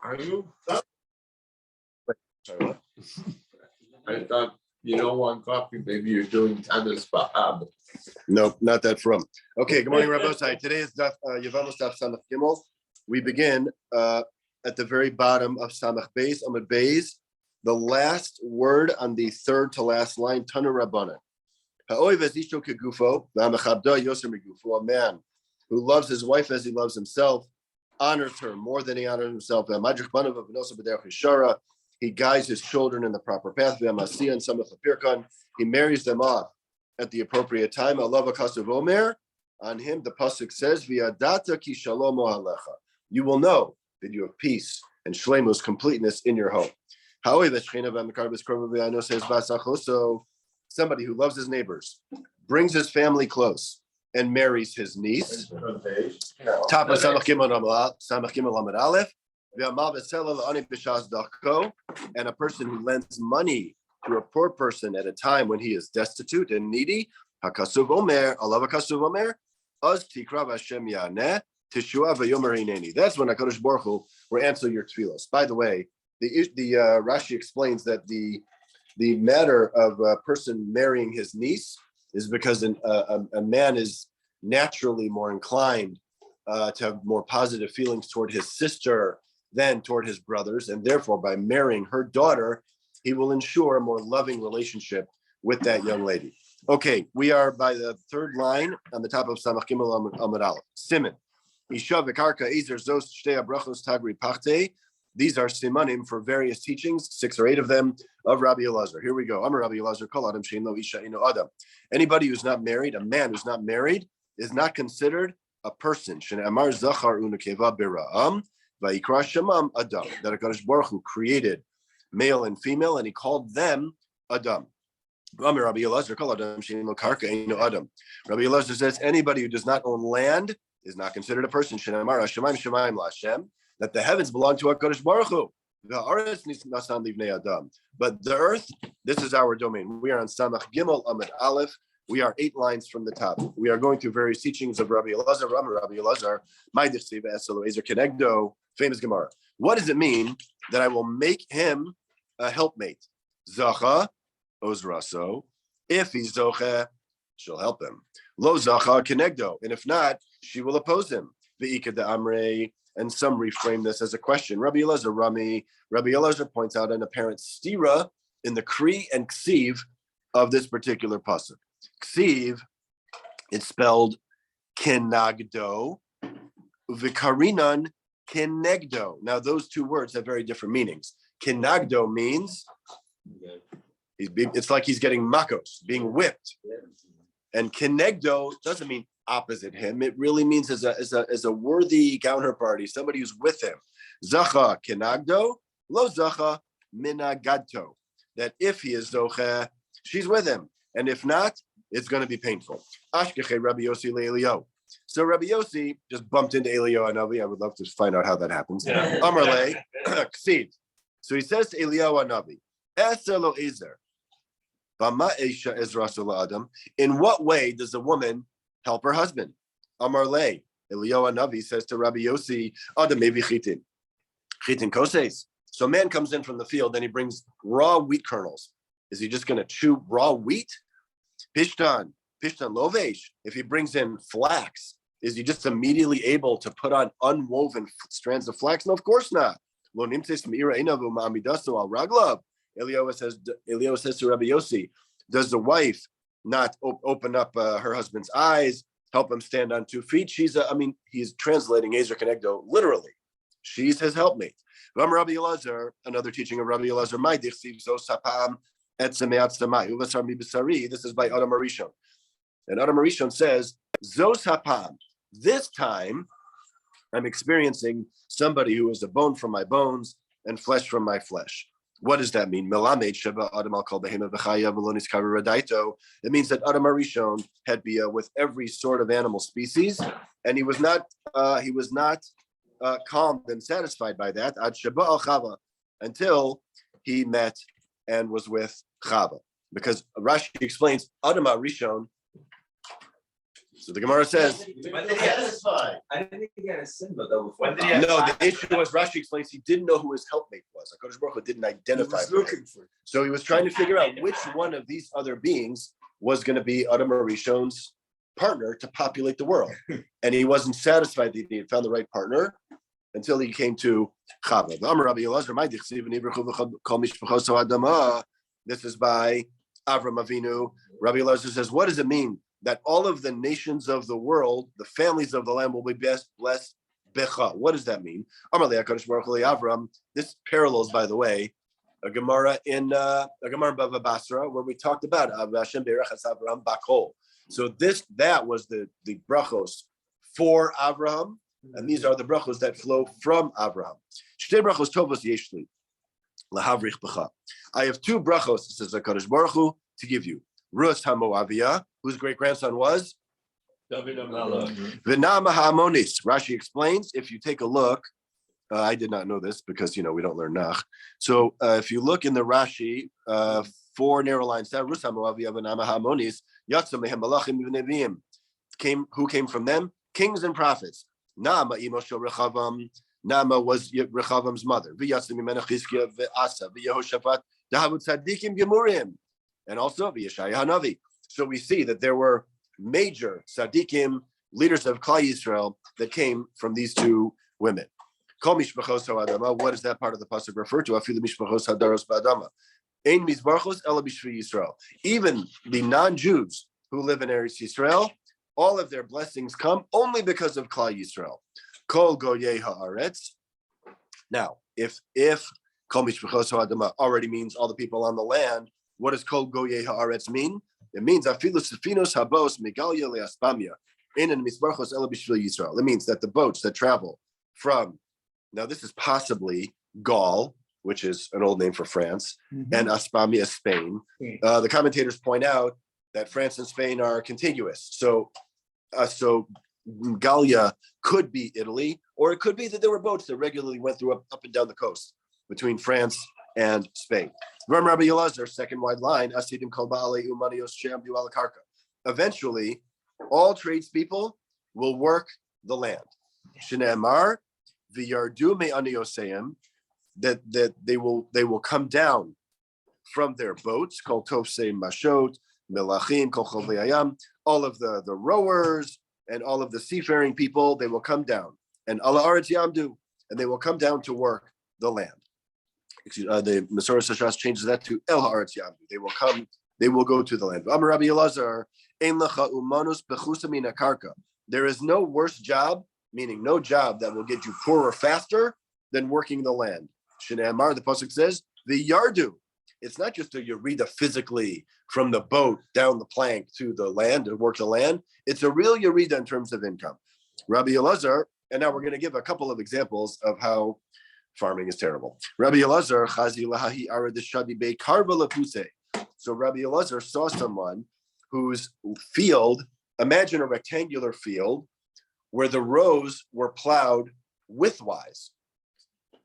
Are you? Sorry, what? I thought you don't want coffee. Maybe you're doing tennis Bahab. Nope, not that from. Okay, good morning, Rabbosai. Today is Yevamos Daf Samach Gimel. We begin at the very bottom of Samach Beis, Amud Beis, the last word on the third to last line, Tanu Rabbanan. Ha'oiv es isho kegufo, v'hamechabda yoser megufo. A man who loves his wife as he loves himself, honors her more than he honors himself. V'hamadrich banav v'nosa b'derech yeshara. He guides his children in the proper path. V'hamasiya and Samach Pirkan. He marries them off at the appropriate time. Allah v'kasav omer. On him, the pasuk says, "V'yadata ki shalom alecha." You will know that you have peace and shlemus, completeness in your home. However, somebody who loves his neighbors, brings his family close, and marries his niece. Top of Samach Gimel Amud Aleph. And a person who lends money to a poor person at a time when he is destitute and needy. Hakasuv Omer, Allah Hakasuv Omer, Az Tikra Hashem Yaneh, Teshua V'Yomer Hineni. That's when HaKadosh Baruch Hu will answer your tefillos. By the way, the Rashi explains that the matter of a person marrying his niece is because a man is naturally more inclined to have more positive feelings toward his sister than toward his brothers, and therefore by marrying her daughter, he will ensure a more loving relationship with that young lady. Okay, we are by the third line on the top of Samach Gimel Amud Aleph. Siman. Isha v'karka ezer zos shtei abrachos tagri pachte. These are simanim for various teachings, 6 or 8 of them, of Rabbi Elazar. Here we go. Amar Rabbi Elazar, kol adam shein lo isha ino adam. Anybody who's not married, a man who's not married, is not considered a person. Shene amar zachar unakeva bira'am, va'ikra shemam adam. That HaKadosh Baruch Hu created male and female, and he called them Adam. Amar Rabbi Elazar, kol adam shein lo karka ino adam. Rabbi Elazar says, anybody who does not own land is not considered a person. Shene amar hashemayim shemayim la'Hashem. That the heavens belong to HaKadosh Baruch Hu. But the earth, this is our domain. We are on Samach Gimel Amud Aleph. We are 8 lines from the top. We are going through various teachings of Rabbi Elazar. Rabbi Elazar, famous Gemara. What does it mean that I will make him a helpmate? Zacha, Ozraso. If he's Zocha, she'll help him. Lo Zacha, Kenegdo. And if not, she will oppose him. Ve'ika de Amrei. And some reframe this as a question. Rabbi Elazar points out an apparent stira in the kri and ksiv of this particular pasuk. Ksiv, it's spelled kenagdo, vikarinan kenegdo. Now those 2 words have very different meanings. Kenagdo means it's like he's getting makos, being whipped, and kenegdo doesn't mean opposite him. It really means as a worthy counterparty, somebody who's with him. Zacha kenagdo, lo zacha minagadto. That if he is zocha, she's with him, and if not, it's going to be painful. Ashkeche Rabbi Yossi le'Elio. So Rabbi Yossi just bumped into Elio Hanavi. I would love to find out how that happens. Amarle Ksiv. So he says to Elio Hanavi, Eser lo ezer, bama esha ezra adam. In what way does a woman help her husband? Amarle, Eliyahu Hanavi says to Rabbi Yossi, Adam maybe chitin koses. So a man comes in from the field and he brings raw wheat kernels. Is he just going to chew raw wheat? Pishtan lovesh. If he brings in flax, is he just immediately able to put on unwoven strands of flax? No, of course not. Eliyahu says to Rabbi Yossi, does the wife not open up her husband's eyes, help him stand on 2 feet? He's translating Ezer Kenegdo literally. She's his helpmate. Rabbi Elazar, another teaching of Rabbi Elazar, this is by Adam Arishon. And Adam Arishon says, Zos hapam, this time I'm experiencing somebody who is a bone from my bones and flesh from my flesh. What does that mean? It means that Adam Arishon had bia with every sort of animal species, and he was not calmed and satisfied by that until he met and was with Chava. Because Rashi explains Adam Arishon So the Gemara says, When did he get a, I didn't think he had a Simba though. When did he have no, the issue was Rashi explains he didn't know who his helpmate was. HaKadosh Baruch Hu didn't identify him. So he was trying to figure out which one of these other beings was going to be Adam Arishon's partner to populate the world. And he wasn't satisfied that he had found the right partner until he came to Chava. This is by Avram Avinu. Rabbi Elazar says, what does it mean that all of the nations of the world, the families of the land will be blessed becha? What does that mean? Avram. This parallels, by the way, a Gemara in Bava Basra where we talked about Hashem berachas Avraham bakol. So that was the brachos for Avraham, and these are the brachos that flow from Avraham. Shtei brachos tovos yeshli lahavrich becha. I have two brachos, says HaKadosh Baruch Hu, to give you. Rus HaMoaviyah, whose great grandson was David HaMelech. V'na'ama ha'amonis. Rashi explains, if you take a look, I did not know this because, we don't learn Nach. So if you look in the Rashi, 4 narrow lines down, Rus HaMoaviyah v'na'ama ha'amonis, Yatzam lehem malachim v'neviim. Who came from them? Kings and prophets. Na'ama imo shel Rechavam. Naama was Rechavam's mother. V'yatzam imena Chizkiah v'Asa v'Yehoshaphat dahavu tzadikim gemurim. And also Yeshaya Hanavi. So we see that there were major tzaddikim, leaders of Klal Yisrael, that came from these two women. Kol mishpachos ha'adama. What does that part of the pasuk refer to? Afilu mishpachos hadaros ba'adama. Ein mizbarchos ela b'shvi Yisrael. Even the non-Jews who live in Eretz Yisrael, all of their blessings come only because of Klal Yisrael. Kol goyei haaretz. Now, if kol mishpachos ha'adama already means all the people on the land, what does kol goyei haaretz mean? It means afilu sefinos habos megalia leaspamia in misbarchos ela b'shvil Yisrael. It means that the boats that travel from, now this is possibly Gaul, which is an old name for France, and Aspamia, Spain. The commentators point out that France and Spain are contiguous. So Gallia could be Italy, or it could be that there were boats that regularly went through up and down the coast between France and Spain. Rabbi Elazar, second wide line, Asidim kol ba'alei umanios she'amdu ala karka. Eventually, all tradespeople will work the land. Shne'emar v'yardu me'anioseim, that they will come down from their boats, kol tofsei mashot, melachim, kol chovei hayam, all of the rowers and all of the seafaring people, they will come down. And ala aretz yamdu, and they will come down to work the land. The Masorah Shas changes that to El Haaretz Yamdu. They will go to the land. Amar Rabbi Elazar, Ein lecha umanus bechusa min hakarka. There is no worse job, meaning no job that will get you poorer faster than working the land. Shnei Amar, the pasuk says, the yardu. It's not just a yerida physically from the boat down the plank to the land to work the land. It's a real yerida in terms of income. Rabbi Elazar, and now we're going to give a couple of examples of how farming is terrible. Rabbi Elazar, chazi lahahi arad shadi be karva lapuse. So Rabbi Elazar saw someone whose field, imagine a rectangular field where the rows were plowed widthwise.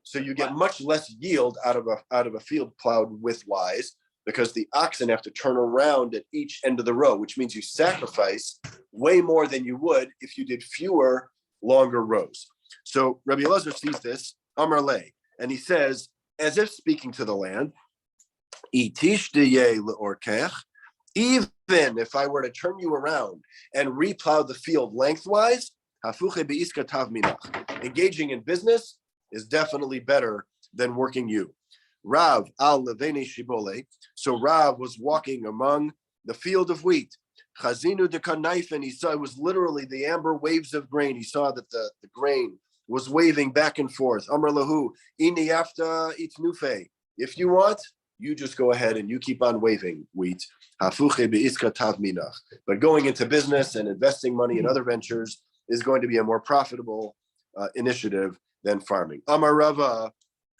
So you get much less yield out of a field plowed widthwise because the oxen have to turn around at each end of the row, which means you sacrifice way more than you would if you did fewer longer rows. So Rabbi Elazar sees this, Amar Le, and he says, as if speaking to the land, even if I were to turn you around and replow the field lengthwise, engaging in business is definitely better than working you. Rav al levene shibole. So Rav was walking among the field of wheat. Chazinu de kanaif, and he saw it was literally the amber waves of grain. He saw that the grain was waving back and forth. Amar lahu, ini afta itnufe. If you want, you just go ahead and you keep on waving wheat. Hafuche beiska tav minach. But going into business and investing money in other ventures is going to be a more profitable initiative than farming. Amar Rava,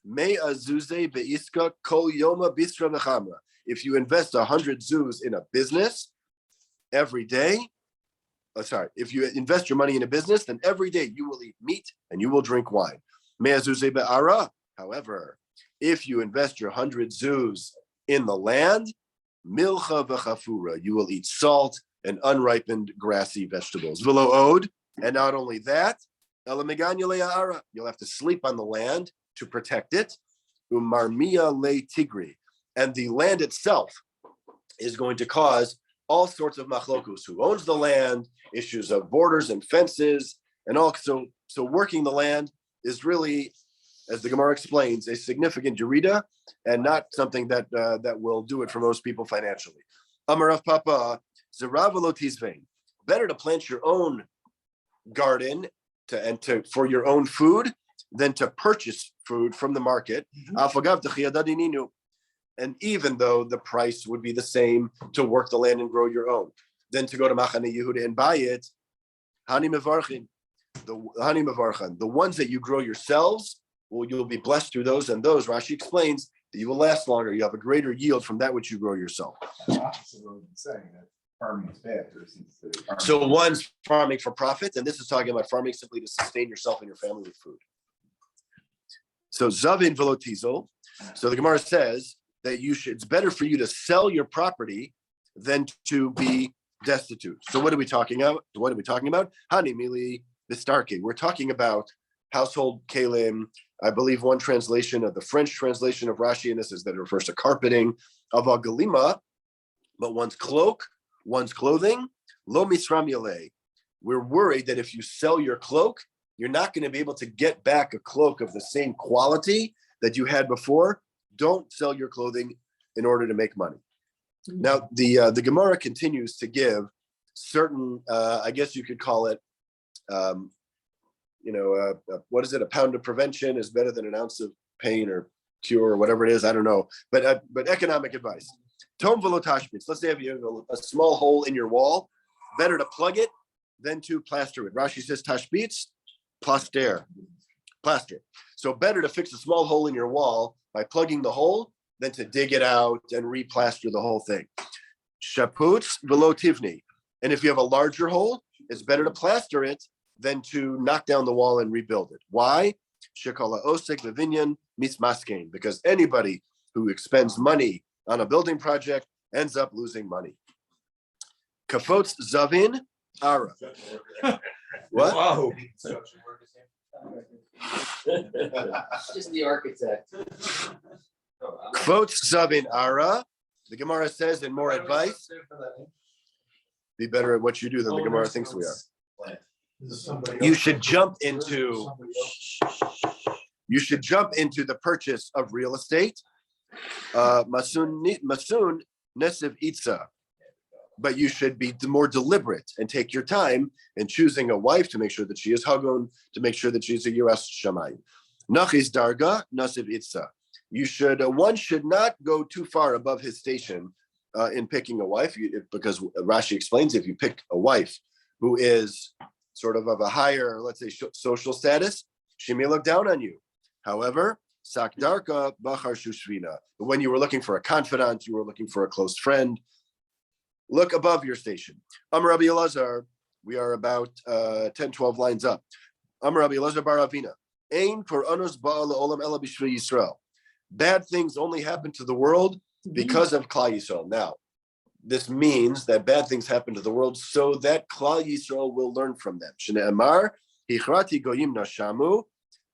me azuze beiska kol yoma bisra v'chamra. If you invest 100 zuz in a business every day, if you invest your money in a business, then every day you will eat meat and you will drink wine. Me azuze be'ara. However, if you invest your 100 zuz in the land, milcha v'chafura, you will eat salt and unripened grassy vegetables. Velo od, and not only that, you'll have to sleep on the land to protect it. Umarmia le tigri, and the land itself is going to cause all sorts of machlokus. Who owns the land, issues of borders and fences, and also so working the land is really, as the Gemara explains, a significant yerida and not something that that will do it for most people financially. Amarav Papa, Zeravalo Tizvein. Better to plant your own garden for your own food than to purchase food from the market. And even though the price would be the same to work the land and grow your own, then to go to Machane Yehuda and buy it, Hani Mevarchin, the ones that you grow yourselves, well, you'll be blessed through those, and those, Rashi explains, that you will last longer. You have a greater yield from that which you grow yourself. Farming is bad. So one's farming for profit, and this is talking about farming simply to sustain yourself and your family with food. So Zavin Velotizo. So the Gemara says that it's better for you to sell your property than to be destitute. So what are we talking about? Hani Mili Bistarki. We're talking about household kalim. I believe one translation of the French translation of Rashi in this is that it refers to carpeting of a galima, but one's cloak, one's clothing, lo misram yaleh. We're worried that if you sell your cloak, you're not going to be able to get back a cloak of the same quality that you had before. Don't sell your clothing in order to make money. Now, the Gemara continues to give certain, I guess you could call it, what is it? A pound of prevention is better than an ounce of pain or cure or whatever it is. I don't know. But economic advice. Tom velo tashbitz. Let's say if you have a small hole in your wall, better to plug it than to plaster it. Rashi says tashbitz, plaster. So better to fix a small hole in your wall by plugging the hole than to dig it out and replaster the whole thing. Shaputz velo tivni. And if you have a larger hole, it's better to plaster it than to knock down the wall and rebuild it. Why? Shekala osek levinyan mismaskein. Because anybody who expends money on a building project ends up losing money. Kafotz zavin ara. What? Wow. Just the architect. Kafotz zavin ara. The Gemara says in more advice, be better at what you do than the Gemara thinks we are. You should jump into the purchase of real estate. Masun nesiv itza, but you should be more deliberate and take your time in choosing a wife to make sure that she is hagon, to make sure that she's a yiras shamayim. Nachis darga nesiv itza. One should not go too far above his station in picking a wife, because Rashi explains if you pick a wife who is sort of a higher, let's say, social status, she may look down on you. However, sakdarka bachar shushvina. But when you were looking for a confidant, you were looking for a close friend, look above your station. Amar Rabbi Elazar, we are about 10, 12 lines up. Amar Rabbi Elazar bar Avina. Ein koranos ba'al olam ela b'shvil Yisrael. Bad things only happen to the world because of Klal Yisrael. Now, this means that bad things happen to the world so that Klal Yisrael will learn from them. Shnei Amar, Hichrati goyim nashamu,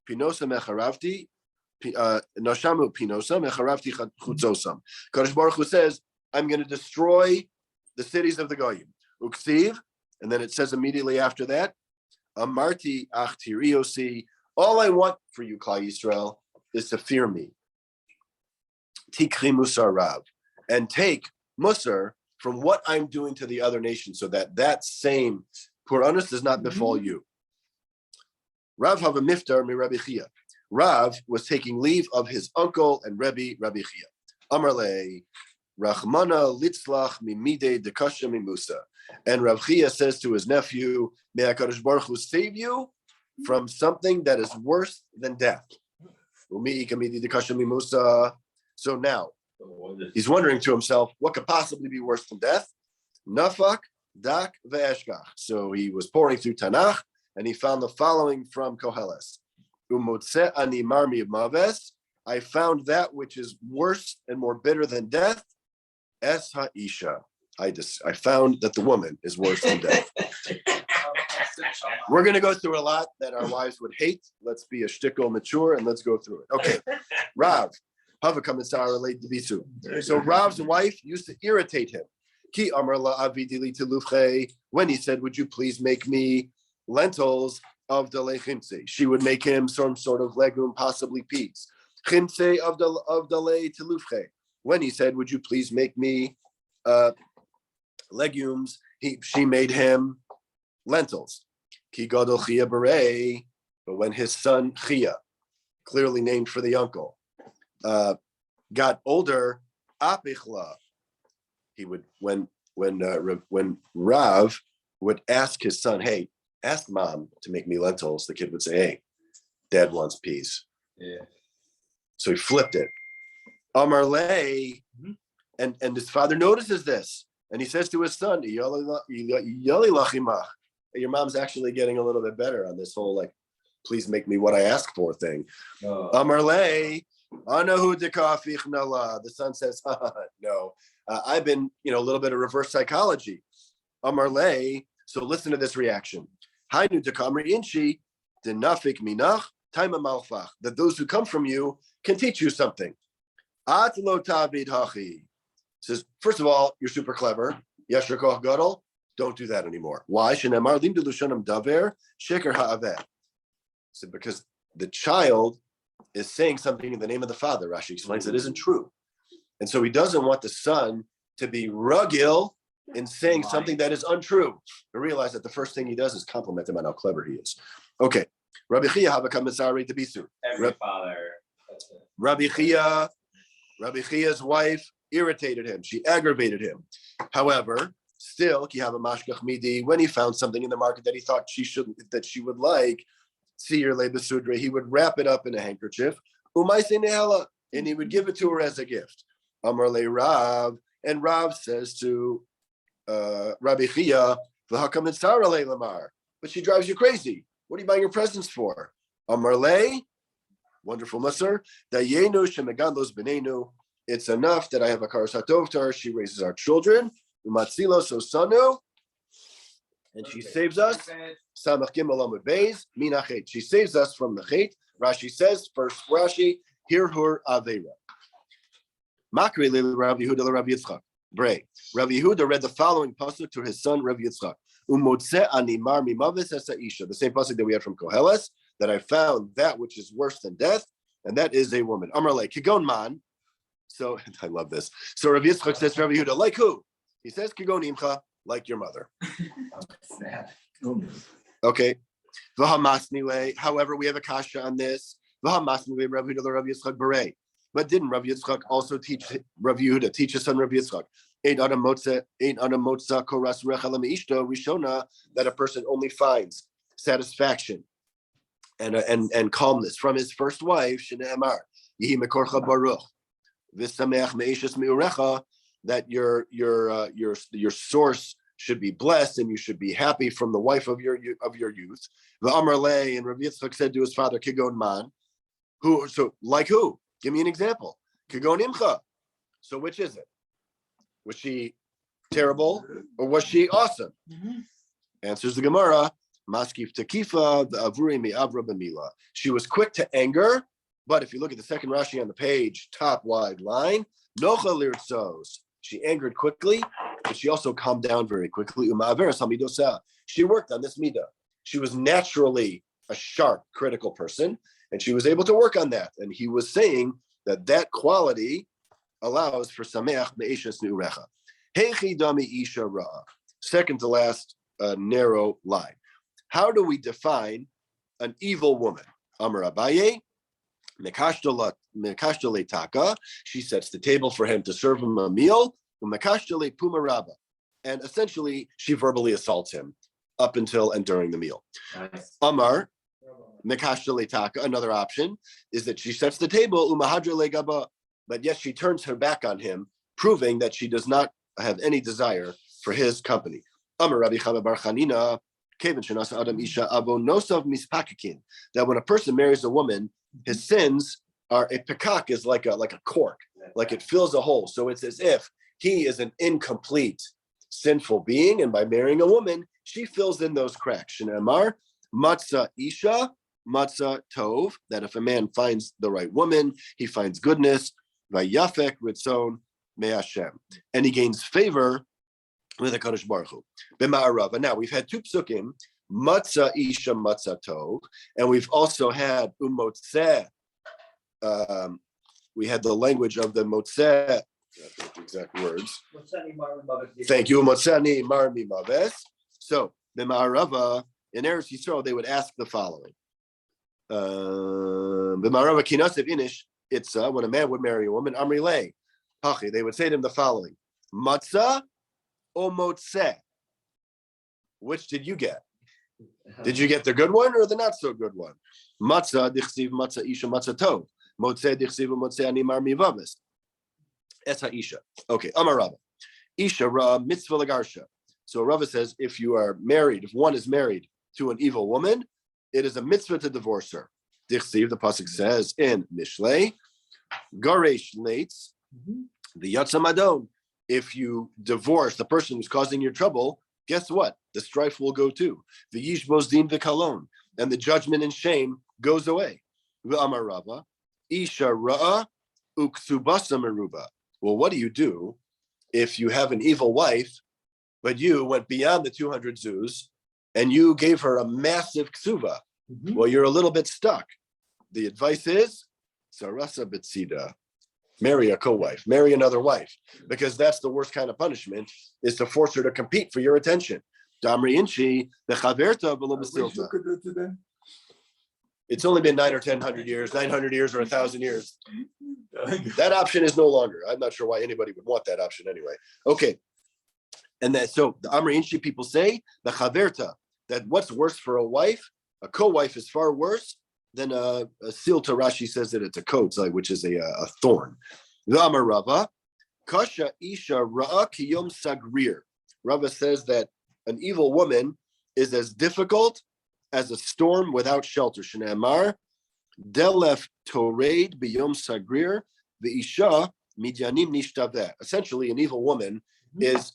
pinosa mecharavti, nashamu pinosa mecharavti chutzosam. Kadosh Baruch Hu says, I'm going to destroy the cities of the goyim. Uksiv, and then it says immediately after that, Amarti ach tiriosi. All I want for you, Klal Yisrael, is to fear me. Tikri musar rav, and take musar from what I'm doing to the other nations, so that same Puranus does not befall you. Rav have a miftar mi Rabbi Chia. Rav was taking leave of his uncle and Rabbi Chia. Amarle, Rachmana litzlach mimide dekasha mimusa. And Rav Chia says to his nephew, may HaKadosh Baruch Hu save you from something that is worse than death. So now, he's wondering to himself, what could possibly be worse than death? Nafak, dak, ve'eshkach. So he was pouring through Tanakh, and he found the following from Koheles. Umotze ani marmi maves. I found that which is worse and more bitter than death. Es ha'isha. I found that the woman is worse than death. We're going to go through a lot that our wives would hate. Let's be a shtickle mature and let's go through it. Okay, Rav, so Rav's wife used to irritate him. When he said, "Would you please make me lentils of the lechimse?" She would make him some sort of legume, possibly peas. Chimse of the telufche. When he said, "Would you please make me legumes?" She made him lentils. Ki gadol Chia Berei. But when his son Chia, clearly named for the uncle, got older, apichla. He would when Rav would ask his son, "Hey, ask mom to make me lentils," the kid would say, "Hey, dad wants peas." Yeah. So he flipped it. Amar lei, and his father notices this, and he says to his son, "Yali lachimach." Your mom's actually getting a little bit better on this whole like, "Please make me what I ask for" thing. Amar lei, anahu dekafich nala. The son says, "No, I've been, a little bit of reverse psychology." Amar lei. So listen to this reaction. Hainu dekamri inchi denafik minach taima malfach. That those who come from you can teach you something. At lo tavid hachi. Says, first of all, you're super clever. Yeshar koch gadol. Don't do that anymore. Why? Shenemar lim delushanam daver sheker ha'aveh. So because the child is saying something in the name of the father. Rashi explains that isn't true. And so he doesn't want the son to be rugil in saying something that is untrue. To realize that the first thing he does is compliment him on how clever he is. Okay. Rabbi Chia habakamisari debisu. Every father. Rabbi Chia's wife irritated him. She aggravated him. However, still, ki have a mashkach midi. When he found something in the market that he thought that she would like, Siyur lebesudre, he would wrap it up in a handkerchief, and he would give it to her as a gift. Amar le Rav, and Rav says to Rabbi Chia, but she drives you crazy. What are you buying your presents for? Amar le, wonderful Musar, dayenu shemeganlos benenu. It's enough that I have a karasatov to her. She raises our children. Umatzilo sosanu, and she saves us. Samach gimel amud beis minachet. She saves us from the chet. Rashi says, first Rashi, hear her avera. Makri le Rabbi Yehuda le Rabbi Yitzchak. Bray. Rabbi Yehuda read the following pasuk to his son Rabbi Yitzchak. Umotze animar mimavis esa isha. The same pasuk that we had from Koheles, that I found that which is worse than death, and that is a woman. Amar le kigon man. So I love this. So Rabbi Yitzchak says to Rabbi Yehuda, like who? He says kigon imcha, like your mother. Okay. However, we have a kasha on this. But didn't Rabbi Yitzchak also teach Rabbi Yehuda, teach his son Rabbi Yitzchak, that a person only finds satisfaction and calmness from his first wife, that your source should be blessed and you should be happy from the wife of your youth. The Amar Le, and Rabbi Yitzchak said to his father, Kigon Man, so like who? Give me an example. Kigon Imcha. So which is it? Was she terrible or was she awesome? Answers the Gemara, Maskif Tekifa, the Avuri Mi Avra Bamila. She was quick to anger, but if you look at the second Rashi on the page, top wide line, Nocha Lirtzos. She angered quickly, but she also calmed down very quickly. She worked on this midah. She was naturally a sharp, critical person, and she was able to work on that. And he was saying that quality allows for sameach me'eshes nu'urecha. Hechi dami isha ra'a. Second to last narrow line. How do we define an evil woman? Amar Abaye, mekashtale taka. She sets the table for him to serve him a meal. Mekashtale pumaraba, and essentially she verbally assaults him up until and during the meal. Nice. Amar mekashtale taka. Another option is that she sets the table umahadra legaba, but yet she turns her back on him, proving that she does not have any desire for his company. Amar Rabbi Chama bar Chanina, that when a person marries a woman, his sins are a pekak, is like a cork, like it fills a hole. So it's as if he is an incomplete sinful being, and by marrying a woman, she fills in those cracks. Shneimar, matzah isha, matzah tov, that if a man finds the right woman, he finds goodness, vayafek ritzon me'ashem, and he gains favor with the Kadosh Baruch Hu. B'ma'arava. Now we've had two psukim, matzah isha, matzah tov, and we've also had umotzeh. We had the language of the motzeh, the exact words. Thank you, motzani marmi maves. So b'ma'arava, in Eretz Yisrael, they would ask the following. B'ma'arava kinasev inish, it's when a man would marry a woman, amri lei, hachi, they would say to him the following, matzah or motzeh? Which did you get? Did you get the good one or the not so good one? Matzah dichsiv matzah isha matzah tov. Motzeh dichsiv motzeh ani marmi maves. Esa isha. Okay, Amar Rava. Isha ra mitzvah lagarsha. So Rava says, if you are married, if one is married to an evil woman, it is a mitzvah to divorce her. Dichsiv, the pasuk says in Mishlei, garesh leitz, the yatzam adon. If you divorce the person who's causing your trouble, guess what? The strife will go too. The yishbos din v'kalon, and the judgment and shame goes away. V'amar Rava, isha ra'a uksubasa meruba. Well, what do you do if you have an evil wife, but you went beyond the 200 zuz and you gave her a massive ksuva? Well, you're a little bit stuck. The advice is, sarasa bitsida, marry a co-wife, marry another wife, because that's the worst kind of punishment, is to force her to compete for your attention. Damri inchi, the chaverta below bastilta. It's only been 900 years or 1,000 years. That option is no longer. I'm not sure why anybody would want that option anyway. Okay. And that, so the Amri Inchi people say, the chaverta, that what's worse for a wife, a co-wife is far worse than a silta. Rashi says that it's a coat, which is a thorn. The Amar Rava, kasha isha ra'a kiyom sagrir. Rava says that an evil woman is as difficult as a storm without shelter. Shneimar, delef toreid biyom sagrir v'isha midyanim nishtaveh. Essentially, an evil woman is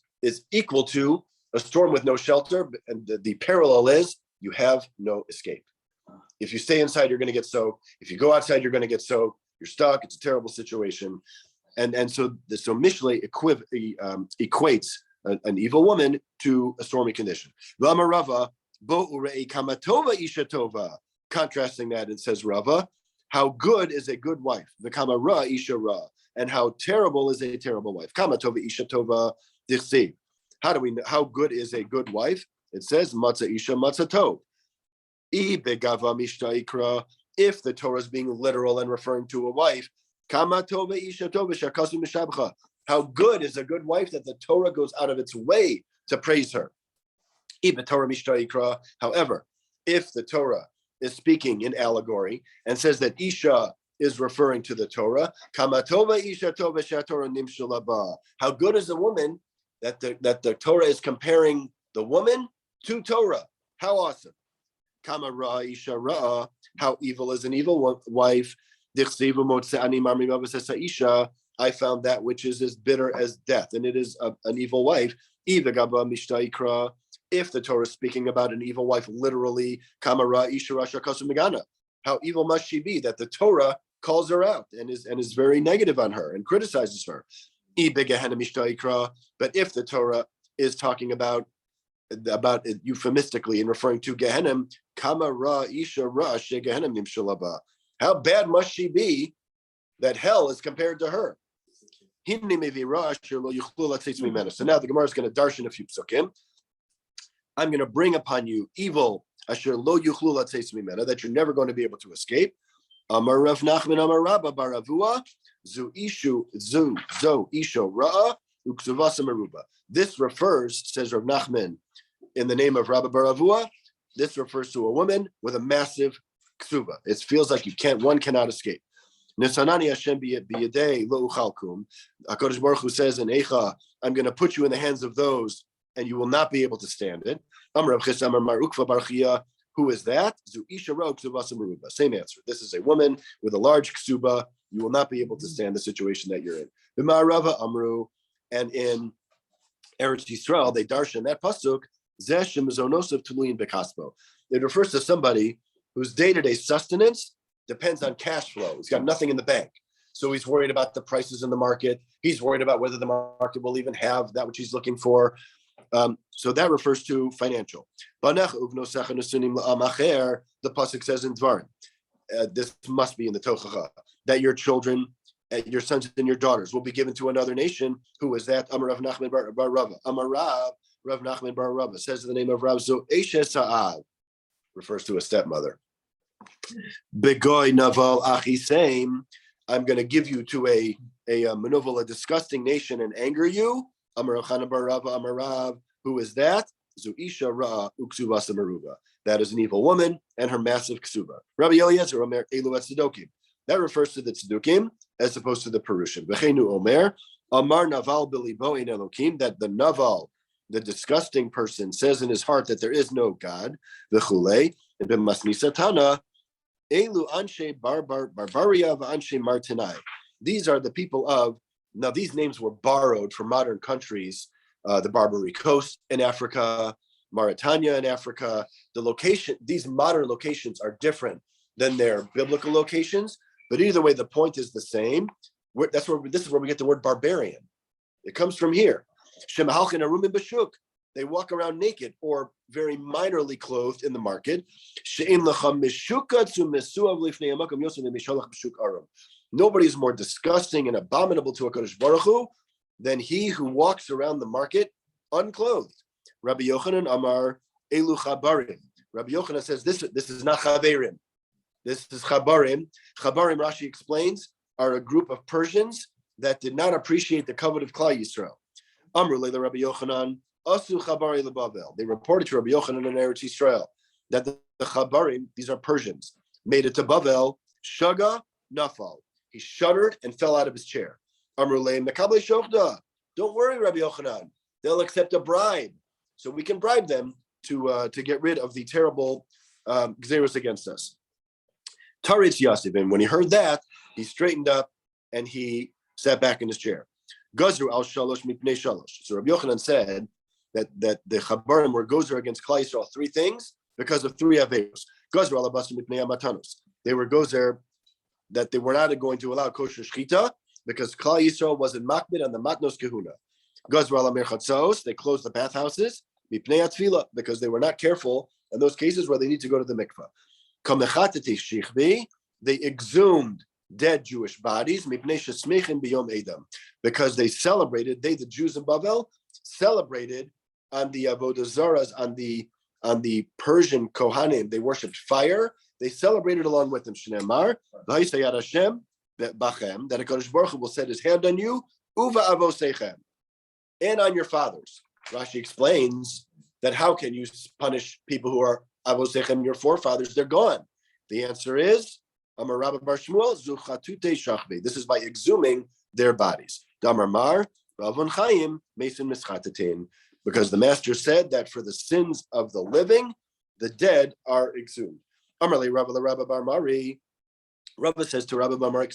equal to a storm with no shelter, and the parallel is you have no escape. If you stay inside, you're going to get soaked. If you go outside, you're going to get soaked. You're stuck. It's a terrible situation. And so Mishlei equates an evil woman to a stormy condition. Rama Rava, bo urei kamatova isha tova. Contrasting that, it says Rava, how good is a good wife? The kamara isha ra, and how terrible is a terrible wife? Kamatova isha tova dichsi. How do we know how good is a good wife? It says matzah isha matzah tov. If the Torah is being literal and referring to a wife, how good is a good wife that the Torah goes out of its way to praise her. However, if the Torah is speaking in allegory and says that Isha is referring to the Torah, how good is a woman that the Torah is comparing the woman to Torah? How awesome. Kama ra isha ra, how evil is an evil wife. I found that which is as bitter as death, and it is an evil wife. If the Torah is speaking about an evil wife, literally, kama ra isha rasha kasum megana. How evil must she be that the Torah calls her out and is very negative on her and criticizes her. But if the Torah is talking about it euphemistically and referring to Gehenim, Kama Ra Isha Ra She Gehenim Nimshalaba. How bad must she be that hell is compared to her? So now the Gemara is going to darshan a few psukim. I'm going to bring upon you evil asher lo yuchlu latzeis mimena, that you're never going to be able to escape. Amar Rav Nachman Amar Rabba Baravua Zu Ishu Zu Zo Isho Ra Uksuvasa Meruba. This refers, says Rav Nachman, in the name of Rabba Baravua, this refers to a woman with a massive ksuva. It feels like one cannot escape. Nisanani Hashem biyadei lo uchalkum. HaKadosh Baruch Hu says in Eicha, I'm going to put you in the hands of those, and you will not be able to stand it. Amar Rav Chis Amar Mar Ukva Bar Chia. Who is that? Zu Isha Ra Uksuvasa Meruba. Same answer. This is a woman with a large ksuba. You will not be able to stand the situation that you're in. B'ma'arava Amru, and in Eretz Yisrael, they darshan that pasuk, zeshem zonosov tuluyin bekaspo. It refers to somebody whose day-to-day sustenance depends on cash flow. He's got nothing in the bank. So he's worried about the prices in the market. He's worried about whether the market will even have that which he's looking for. So that refers to financial. The pasuk says in Dvarim, this must be in the Tochacha, that your children, your sons and your daughters will be given to another nation. Who is that? Amar Rav Nachman bar Rava. Amar Rav Nachman bar Rava says the name of Rav Zo Eshes Sa'av, refers to a stepmother. Begoy Naval Achiseim, I'm going to give you to a manovel, a disgusting nation, and anger you. Amar Chana bar Rava, Amar Rav, who is that? Zuisha Ra Uksuvasa Maruba. That is an evil woman and her massive ksuba. Rabbi Eliezer Omer Elu et Tzedokim. That refers to the Tzedokim as opposed to the Perushim. V'cheinu Omer Amar Naval Bilibo Ein Elokim, that the Naval, the disgusting person, says in his heart that there is no God. V'chulei and b'masnisa Tana Elu Anshe Barbaria v'Anshe Martinai. These are the people of. Now these names were borrowed from modern countries. The Barbary Coast in Africa, Mauritania in Africa. The location, these modern locations are different than their biblical locations, but either way, the point is the same. This is where we get the word barbarian. It comes from here. They walk around naked or very minorly clothed in the market. Nobody is more disgusting and abominable to HaKadosh Baruch Hu than he who walks around the market unclothed. Rabbi Yochanan Amar Elu Chabarim. Rabbi Yochanan says this is not Chaverim. This is Chabarim. Chabarim, Rashi explains, are a group of Persians that did not appreciate the covenant of Klal Yisrael. Amr Leila Rabbi Yochanan Asu Chabari LeBavel. They reported to Rabbi Yochanan in Eretz Yisrael that the Chabarim, these are Persians, made it to Bavel. Shaga Nafal. He shuddered and fell out of his chair. Don't worry, Rabbi Yochanan. They'll accept a bribe, so we can bribe them to get rid of the terrible gzeros against us. Taritz Yasib, and when he heard that, he straightened up and he sat back in his chair. Gazru al shalosh mipnei shalosh. So Rabbi Yochanan said that the Chabarim were gozer against Klal Yisrael 3 things because of 3 averos. Gazru al abasim mipnei amatanos. They were gozer that they were not going to allow kosher shchita because Klal Yisrael wasn't makbid on the matnos kehuna. Gazru al amir chatzos. They closed the bathhouses mipnei atfila because they were not careful in those cases where they need to go to the mikvah. Kamechatati shichvi. They exhumed dead Jewish bodies because they celebrated, the Jews in Bavel celebrated on the avodah zaras, on the Persian Kohanim. They worshipped fire. They celebrated along with them. Shneimar v'haysayad Hashem bachem, that HaKadosh Baruch Hu will set His hand on you, uva avoseichem, and on your fathers. Rashi explains that how can you punish people who are avoseichem, your forefathers? They're gone. The answer is Amar Rabba Bar Shmuel Zuchatute Shachbe. This is by exhuming their bodies. Damar Mar Ravon Chaim Mason Mischatetin. Because the master said that for the sins of the living, the dead are exhumed. Amarle Rabba Rabba Bar Mari. Rabba says to Rabba Bar Mari,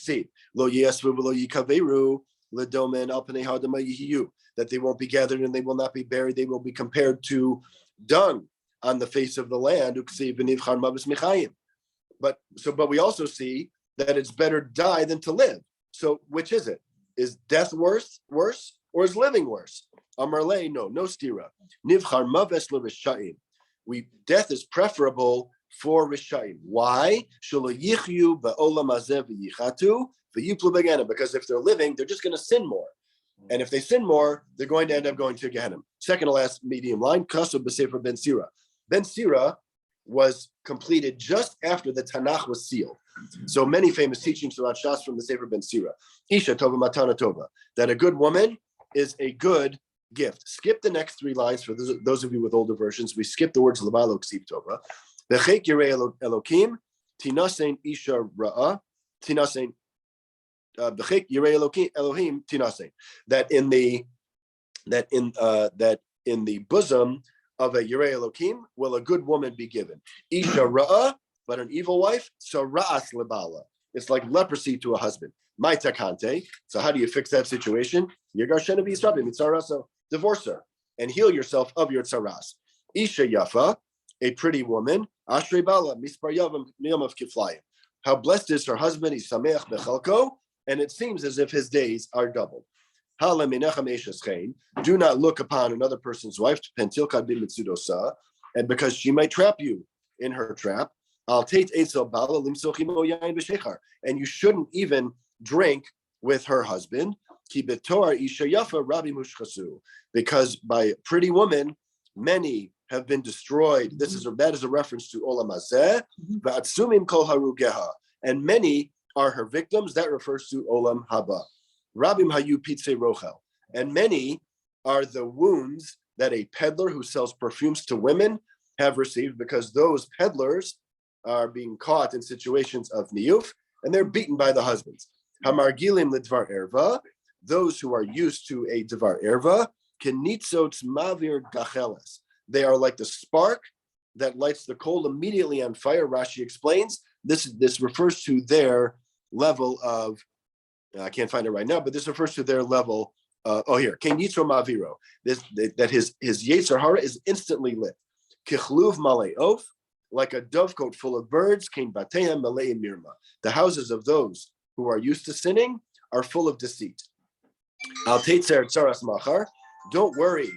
Lo Yesvu Lo Yikaveru Ledomen Alpane Hadama Yihiyu, that they won't be gathered and they will not be buried. They will be compared to dung on the face of the land. Uksiv Benivchan Mabus Michayim. But we also see that it's better to die than to live. So which is it? Is death worse, or is living worse? Amarle, no stira. Nivchar maves le'rishayim. Death is preferable for rishayim. Why? Shelo yichyu ba'olam hazeh v'yichatu v'yiplu be'gehenna. Because if they're living, they're just going to sin more. And if they sin more, they're going to end up going to Gehenna. Second to last medium line, Kasu b'sefer Ben Sira. Ben Sira was completed just after the Tanakh was sealed. So many famous teachings throughout Shas from the Sefer Ben Sira. Isha Tova Matana Tova, that a good woman is a good gift. Skip the next 3 lines for those of you with older versions. We skip the words Labalo Ksiv Tova. V'chek Yirei Elokim, Tinasein Isha Ra'a, Tinasein, V'chek Yirei Elohim, Tinasein. That in the bosom of a Yirei Elokim will a good woman be given. Isha Ra'ah, but an evil wife, so Ra'as Lebala. It's like leprosy to a husband. Maita kante. So how do you fix that situation? Divorce her and heal yourself of your tsaras. Isha yafa, a pretty woman. Ashrei bala mispar yavam niyam of kiflayim. How blessed is her husband? He's sameach bechalko, and it seems as if his days are doubled. Do not look upon another person's wife, and because she might trap you in her trap. And you shouldn't even drink with her husband. Because by pretty woman, many have been destroyed. That is a reference to Olam Hazeh. And many are her victims. That refers to Olam Haba. Rabim hayu pitze rochel. And many are the wounds that a peddler who sells perfumes to women have received, because those peddlers are being caught in situations of niyuf, and they're beaten by the husbands. Hamargilim lidvar erva, those who are used to a dvar erva, kenitzot mavir gacheles. They are like the spark that lights the coal immediately on fire. Rashi explains this refers to their level of, I can't find it right now, but this refers to their level. Here, Ken Yitzro Maviro. That his Yetzer Hara is instantly lit. Kichluv Maleof, like a dovecote full of birds. Ken Batehem Malei Mirma. The houses of those who are used to sinning are full of deceit. Al Teitzer Tzaras Machar. Don't worry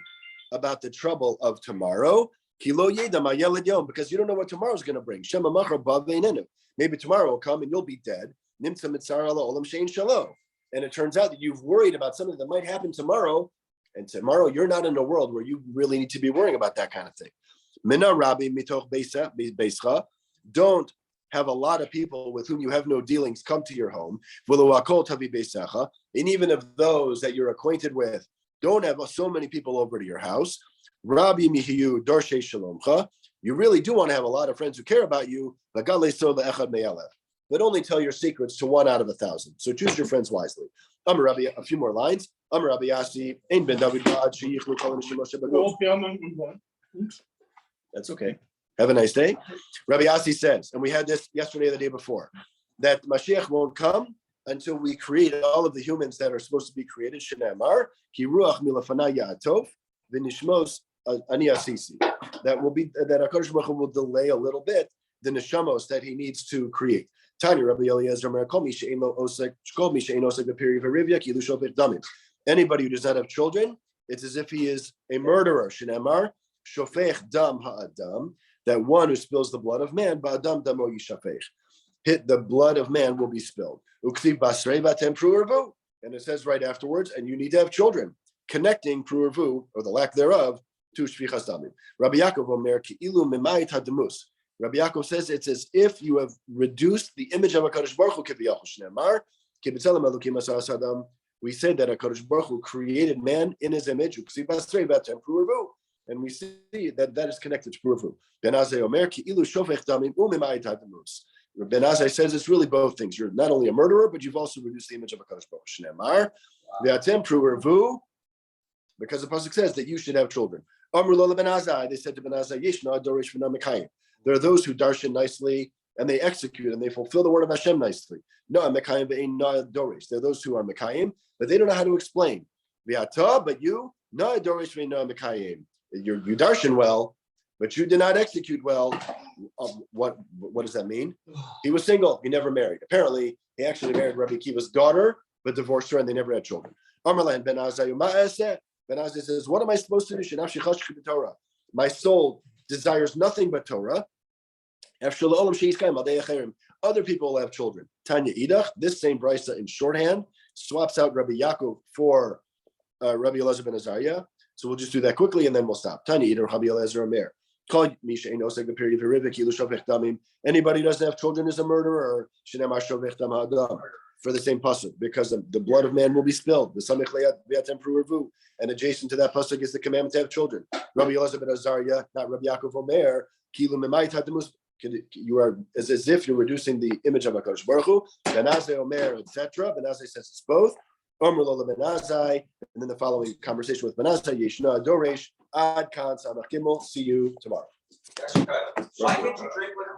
about the trouble of tomorrow. Kilo Yedam Ayeled Yom, because you don't know what tomorrow's going to bring. Shema Machar Baveinenu. Maybe tomorrow will come and you'll be dead. Nimtza Mitzar Ala Olam Shein Shalom. And it turns out that you've worried about something that might happen tomorrow, and tomorrow you're not in a world where you really need to be worrying about that kind of thing. Mina Rabbi mitoch beischa. Don't have a lot of people with whom you have no dealings come to your home. And even if those that you're acquainted with don't have so many people over to your house. Rabbi mihiyu dorshe shalomcha. You really do want to have a lot of friends who care about you, but only tell your secrets to 1 out of 1,000. So choose your friends wisely. Amar Rabbi, a few more lines. Amar Rabbi Yasi, Ein ben David Ba'ad sheyichlu kol anashim Moshe baguf. That's okay. Have a nice day. Rabbi Yasi says, and we had this yesterday or the day before, that Mashiach won't come until we create all of the humans that are supposed to be created. Shnei ki ruach milafana ya'atov v'nishmos ani asisi. That HaKadosh Baruch Hu will delay a little bit the neshamos that he needs to create. Tanya Rabbi Eliezer Mer kol mi she'ein lo osek b'peri v'rivya ki lu shofech damim. Anybody who does not have children, it's as if he is a murderer. Shnei shofech dam ha'adam, that one who spills the blood of man, ba'adam damo yishafech. The blood of man will be spilled. Uktiv basrei vatem pru'ervu, and it says right afterwards, and you need to have children, connecting pru'ervu, or the lack thereof, to shvichas damim. Rabbi Yaakov Omer ki ilu mimayit hademus. Rabbi Yaakov says it's as if you have reduced the image of HaKadosh Baruch Hu kiviyachol. Shneimar ki b'tzelem elokim asas adam. We said that HaKadosh Baruch Hu created man in his image, uktiv basrei vatem pru'ervu. And we see that is connected to pru'ervu. Ben Azai Omer ki ilu shofech damim u'mimayit hademus. Ben Azai says it's really both things. You're not only a murderer, but you've also reduced the image of HaKadosh Baruch Hu. Shneimar v'atem pru'ervu, because the pasuk says that you should have children. Amru lo Ben Azai, they said to Ben Azai, Yeshna dorish v'na mekayim. There are those who darshan nicely and they execute and they fulfill the word of Hashem nicely. No, mekayim ve'ein na dorish. There are those who are mekayim, but they don't know how to explain. V'ata, but you na dorish ve'na mekayim. You darshan well, but you did not execute well. What does that mean? He was single. He never married. Apparently, he actually married Rabbi Akiva's daughter, but divorced her, and they never had children. Amarlan Ben Azai ma'aseh. Ben Azai says, "What am I supposed to do? Torah. My soul desires nothing but Torah. Other people will have children. Tanya Idach, this same brisa in shorthand, swaps out Rabbi Yaakov for Rabbi Elazar ben Azariah. So we'll just do that quickly and then we'll stop. Tanya Idach, Rabbi Elazar Omer. Anybody who doesn't have children is a murderer. For the same pasuk, because the blood of man will be spilled. And adjacent to that pasuk is the commandment to have children. Rabbi Elazar ben Azariah, not Rabbi Yaakov Omer. You are as if you're reducing the image of HaKadosh Baruch Hu. Ben Azai Omer, etc. Ben Azai says it's both. Omer lo Ben Azai, and then the following conversation with Ben Azai. Yeshna Doresh Ad Kan Samach Gimel. See you tomorrow. Why can't you drink with